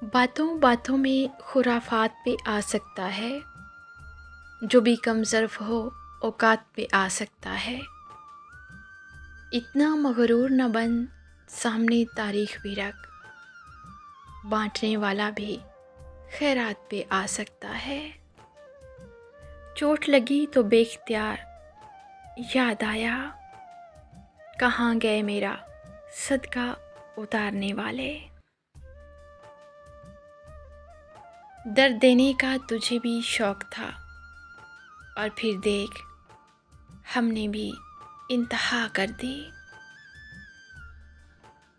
बातों बातों में खुराफात पे आ सकता है। जो भी कम ज़र्फ़ हो औकात पे आ सकता है। इतना मगरूर न बन, सामने तारीख भी रख। बांटने वाला भी खैरात पे आ सकता है। चोट लगी तो बेख्तियार याद आया, कहाँ गए मेरा सदका उतारने वाले। दर्द देने का तुझे भी शौक़ था, और फिर देख हमने भी इंतहा कर दी।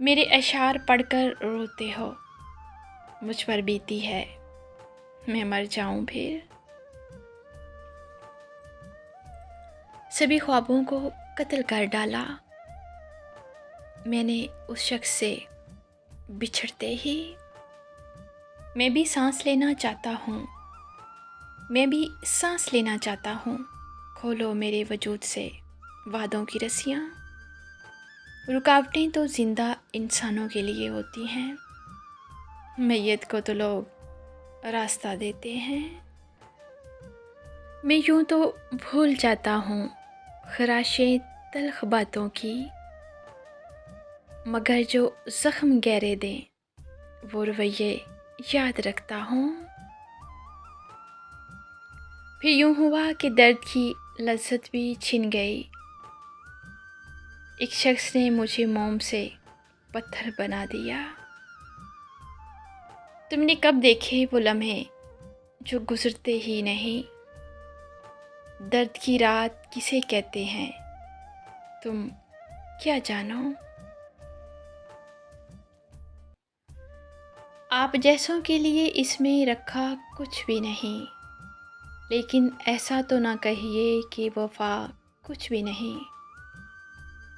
मेरे अशार पढ़कर रोते हो, मुझ पर बीती है मैं मर जाऊं फिर। सभी ख्वाबों को कत्ल कर डाला मैंने उस शख्स से बिछड़ते ही। मैं भी सांस लेना चाहता हूँ, मैं भी सांस लेना चाहता हूँ। खोलो मेरे वजूद से वादों की रस्सियाँ। रुकावटें तो ज़िंदा इंसानों के लिए होती हैं, मैयत को तो लोग रास्ता देते हैं। मैं यूँ तो भूल जाता हूँ खराशें तल्ख़ बातों की, मगर जो ज़ख्म गहरे दें वो रवैये याद रखता हूँ। फिर यूँ हुआ कि दर्द की लज़्ज़त भी छिन गई। एक शख्स ने मुझे मोम से पत्थर बना दिया। तुमने कब देखे वो लम्हे जो गुज़रते ही नहीं। दर्द की रात किसे कहते हैं तुम क्या जानो। आप जैसों के लिए इसमें रखा कुछ भी नहीं, लेकिन ऐसा तो ना कहिए कि वफ़ा कुछ भी नहीं।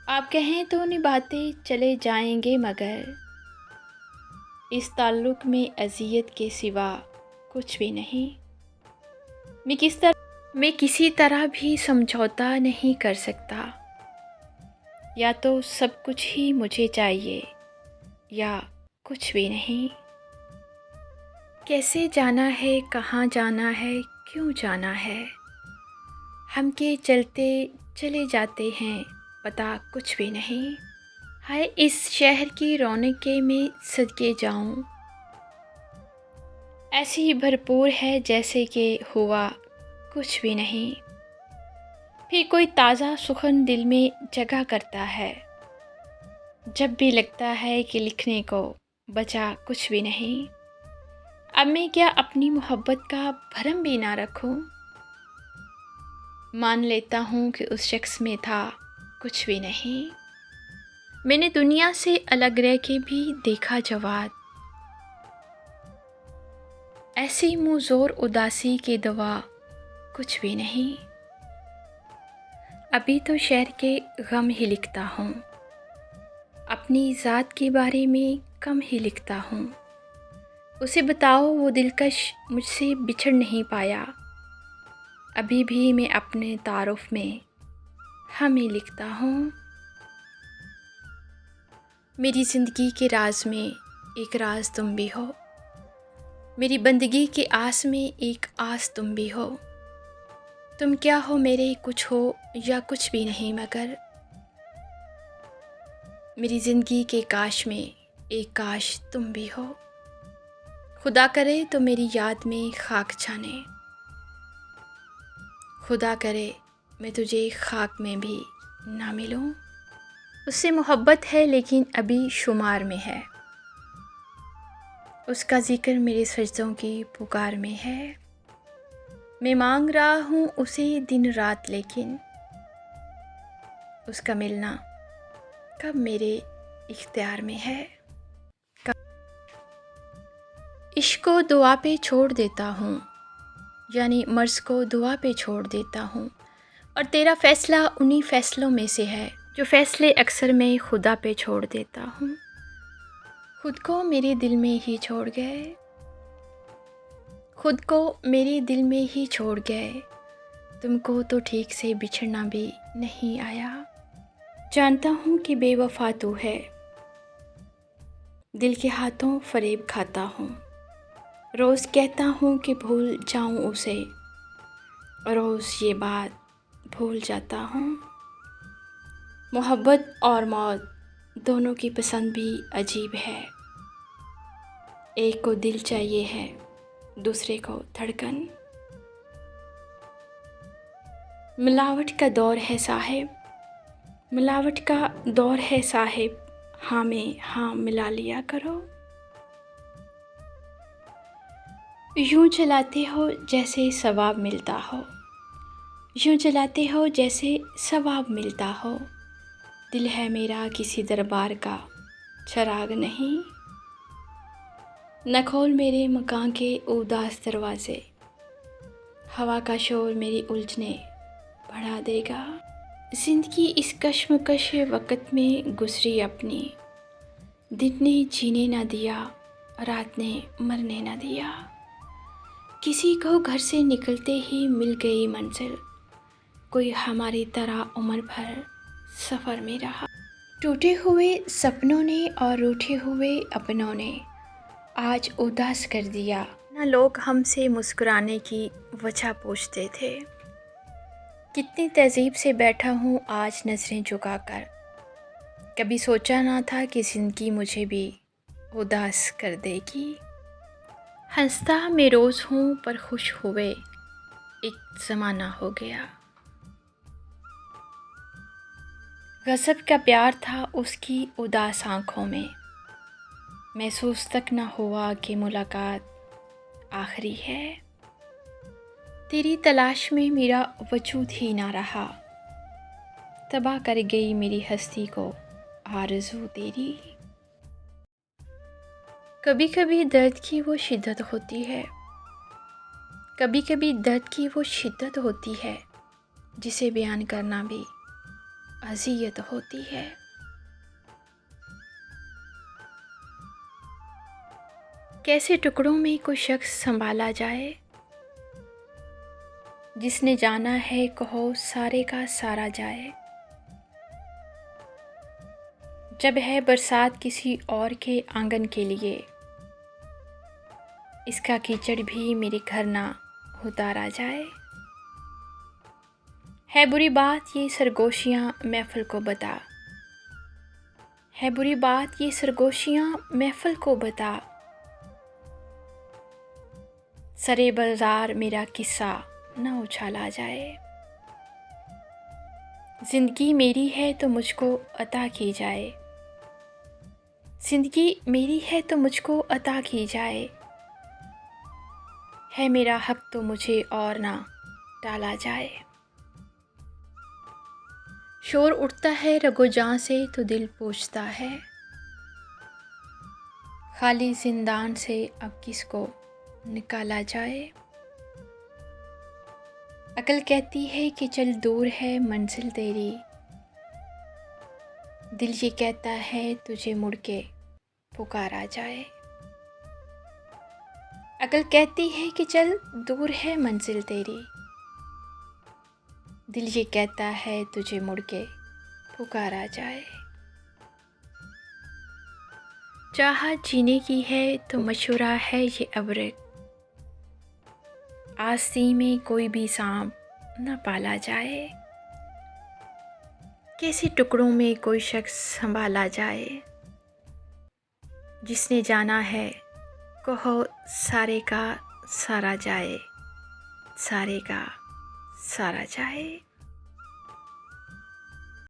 आप कहें तो निभाते चले जाएंगे, मगर इस ताल्लुक़ में अज़ियत के सिवा कुछ भी नहीं। मैं किसी तरह भी समझौता नहीं कर सकता। या तो सब कुछ ही मुझे चाहिए या कुछ भी नहीं। कैसे जाना है, कहाँ जाना है, क्यों जाना है, हम के चलते चले जाते हैं पता कुछ भी नहीं। हाय इस शहर की रौनकें में सदके जाऊं, ऐसी ही भरपूर है जैसे कि हुआ कुछ भी नहीं। फिर कोई ताज़ा सुखन दिल में जगा करता है, जब भी लगता है कि लिखने को बचा कुछ भी नहीं। अब मैं क्या अपनी मोहब्बत का भरम भी ना रखूं। मान लेता हूँ कि उस शख्स में था कुछ भी नहीं। मैंने दुनिया से अलग रह के भी देखा जवाब, ऐसी मुँहज़ोर उदासी की दवा कुछ भी नहीं। अभी तो शहर के गम ही लिखता हूँ, अपनी ज़ात के बारे में कम ही लिखता हूँ। उसे बताओ वो दिलकश मुझसे बिछड़ नहीं पाया, अभी भी मैं अपने तारुफ में हम ही लिखता हूँ। मेरी ज़िंदगी के राज में एक राज तुम भी हो, मेरी बंदगी के आस में एक आस तुम भी हो। तुम क्या हो मेरे, कुछ हो या कुछ भी नहीं, मगर मेरी ज़िंदगी के काश में एक काश तुम भी हो। खुदा करे तो मेरी याद में खाक छाने, खुदा करे मैं तुझे खाक में भी ना मिलूं। उससे मोहब्बत है लेकिन अभी शुमार में है, उसका ज़िक्र मेरे सजदों की पुकार में है। मैं मांग रहा हूँ उसे दिन रात, लेकिन उसका मिलना कब मेरे इख्तियार में है। इश्क को दुआ पे छोड़ देता हूँ, यानी मर्ज़ को दुआ पे छोड़ देता हूँ, और तेरा फ़ैसला उन्हीं फ़ैसलों में से है जो फ़ैसले अक्सर मैं खुदा पे छोड़ देता हूँ। खुद को मेरे दिल में ही छोड़ गए, खुद को मेरे दिल में ही छोड़ गए। तुमको तो ठीक से बिछड़ना भी नहीं आया। जानता हूँ कि बेवफ़ा तू है, दिल के हाथों फ़रेब खाता हूँ। रोज़ कहता हूँ कि भूल जाऊँ उसे, रोज़ ये बात भूल जाता हूँ। मोहब्बत और मौत दोनों की पसंद भी अजीब है। एक को दिल चाहिए है, दूसरे को धड़कन। मिलावट का दौर है साहिब, मिलावट का दौर है साहिब, हाँ में हाँ मिला लिया करो। यूं चलाते हो जैसे सवाब मिलता हो, यूं चलाते हो जैसे सवाब मिलता हो। दिल है मेरा किसी दरबार का चिराग नहीं, न खोल मेरे मकान के उदास दरवाज़े, हवा का शोर मेरी उलझने बढ़ा देगा। ज़िंदगी इस कश्मकश वक़्त में गुज़री अपनी, दिन ने जीने न दिया, रात ने मरने न दिया। किसी को घर से निकलते ही मिल गई मंजिल, कोई हमारी तरह उम्र भर सफ़र में रहा। टूटे हुए सपनों ने और रूठे हुए अपनों ने आज उदास कर दिया। ना लोग हमसे मुस्कुराने की वजह पूछते थे, कितनी तहज़ीब से बैठा हूँ आज नज़रें झुकाकर। कभी सोचा ना था कि ज़िंदगी मुझे भी उदास कर देगी। हंसता मैं रोज़ हूँ पर खुश हुए एक ज़माना हो गया। गज़ब का प्यार था उसकी उदास आँखों में, महसूस तक न हुआ कि मुलाकात आखिरी है। तेरी तलाश में मेरा वजूद ही ना रहा, तबाह कर गई मेरी हस्ती को आरज़ू तेरी। कभी कभी दर्द की वो शिद्दत होती है, कभी कभी दर्द की वो शिद्दत होती है जिसे बयान करना भी अज़ियत होती है। कैसे टुकड़ों में कोई शख्स संभाला जाए, जिसने जाना है कहो सारे का सारा जाए। जब है बरसात किसी और के आंगन के लिए, इसका कीचड़ भी मेरे घर ना उतारा जाए। है बुरी बात ये सरगोशियाँ महफिल को बता, है बुरी बात ये सरगोशियाँ महफिल को बता। सरे बाज़ार मेरा किस्सा न उछाला जाए। ज़िंदगी मेरी है तो मुझको अता की जाए, ज़िंदगी मेरी है तो मुझको अता की जाए। है मेरा हक तो मुझे और ना टाला जाए। शोर उठता है रगो-जाँ से तो दिल पूछता है, खाली ज़िंदान से अब किसको निकाला जाए। अकल कहती है कि चल दूर है मंजिल तेरी, दिल ये कहता है तुझे मुड़ के पुकारा जाए। अकल कहती है कि चल दूर है मंजिल तेरी, दिल ये कहता है तुझे मुड़ के पुकारा जाए। चाहत जीने की है तो मशवरा है ये अबरक, आस्ती में कोई भी सांप न पाला जाए। कैसे टुकड़ों में कोई शख्स संभाला जाए, जिसने जाना है कहो सारे का सारा जाए, सारे का सारा जाए।